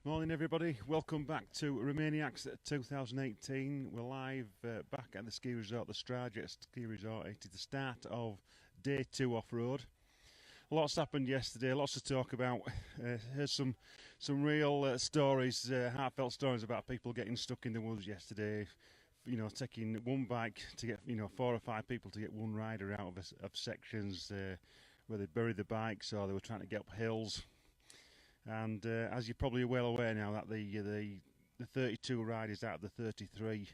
Morning everybody, welcome back to Romaniacs 2018. We're live back at the ski resort, the Straja ski resort. It is the start of day 2 off-road. Lots happened yesterday, lots to talk about. Heard some real stories, heartfelt stories about people getting stuck in the woods yesterday. You know, taking one bike to get 4 or 5 people to get one rider out of sections where they buried the bikes or they were trying to get up hills. And as you're probably well aware now, that the 32 riders out of the 33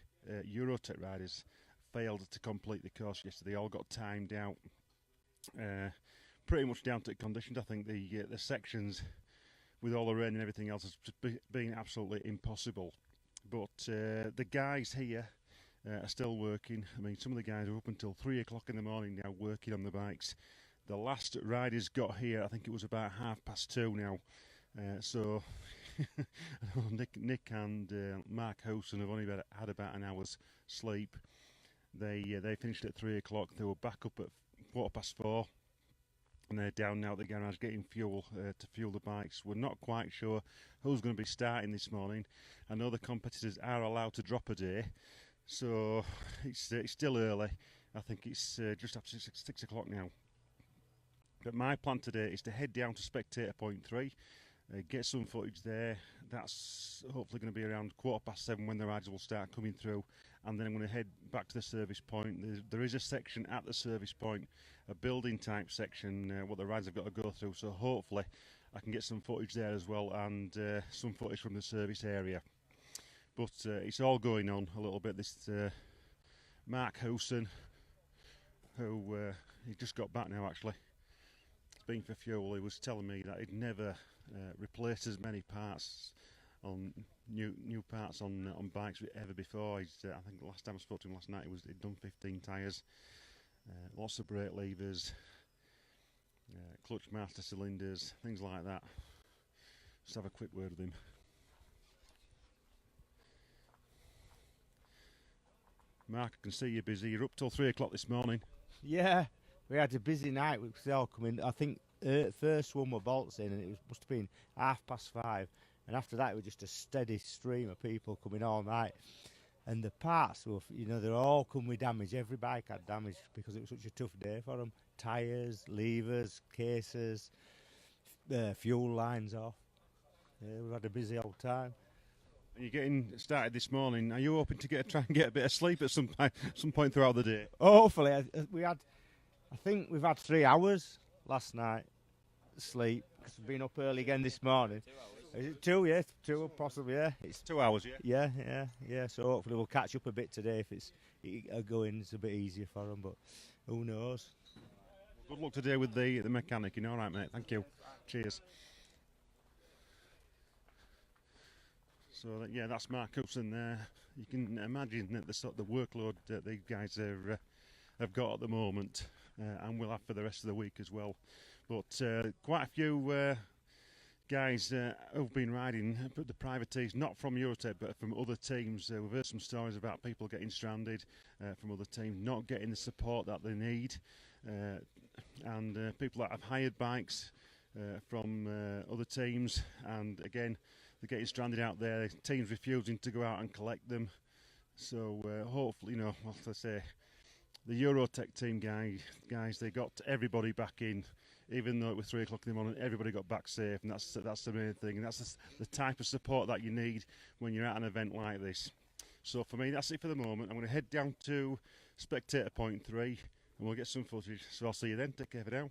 Eurotek riders failed to complete the course yesterday. They all got timed out, pretty much down to conditions. I think the sections, with all the rain and everything else, has been absolutely impossible. But the guys here are still working. I mean, some of the guys are up until 3 o'clock in the morning now working on the bikes. The last riders got here, I think it was about 2:30 now. So Nick and Mark Hosen have only had about an hour's sleep. They finished at 3 o'clock. They were back up at 4:15, and they're down now at the garage getting fuel to fuel the bikes. We're not quite sure who's going to be starting this morning. I know the competitors are allowed to drop a day, so it's still early. I think it's just after 6 o'clock now. But my plan today is to head down to spectator point 3. Get some footage there. That's hopefully going to be around 7:15 when the riders will start coming through, and then I'm going to head back to the service point. There is a section at the service point, a building type section, what the riders have got to go through, so hopefully I can get some footage there as well, and some footage from the service area. But it's all going on a little bit. This Mark Hosen, who he just got back now actually, been for fuel. He was telling me that he'd never replaced as many parts on new parts on bikes ever before. I think the last time I spoke to him last night, he'd done 15 tyres, lots of brake levers, clutch master cylinders, things like that. Just have a quick word with him. Mark, I can see you're busy. You're up till 3 o'clock this morning. Yeah, we had a busy night. They all come in. I think first one were bolts in, and it must have been 5:30. And after that, it was just a steady stream of people coming all night. And the parts were, they're all come with damage. Every bike had damage because it was such a tough day for them. Tyres, levers, cases, fuel lines off. Yeah, we've had a busy old time. You're getting started this morning. Are you hoping to try and get a bit of sleep at some point throughout the day? Hopefully, I think we've had 3 hours last night sleep because we've been up early again this morning. 2 hours. Is it 2? Yeah, 2 possibly. Yeah, It's 2 hours, yeah. Yeah. So hopefully we'll catch up a bit today if it's going. It's a bit easier for them, but who knows? Good luck today with the mechanic. You know, all right, mate. Thank you. Cheers. So that's Mark Hosen there. You can imagine that the workload that these guys have got at the moment, and will have for the rest of the week as well. But quite a few guys who've been riding the privateers, not from Eurotek but from other teams. We've heard some stories about people getting stranded from other teams, not getting the support that they need, and people that have hired bikes from other teams, and again they're getting stranded out there. Teams refusing to go out and collect them. So hopefully, as I say, the Eurotek team guys, they got everybody back in, even though it was 3 o'clock in the morning. Everybody got back safe, and that's the main thing. And that's the type of support that you need when you're at an event like this. So for me, that's it for the moment. I'm going to head down to spectator point 3, and we'll get some footage. So I'll see you then. Take care for now.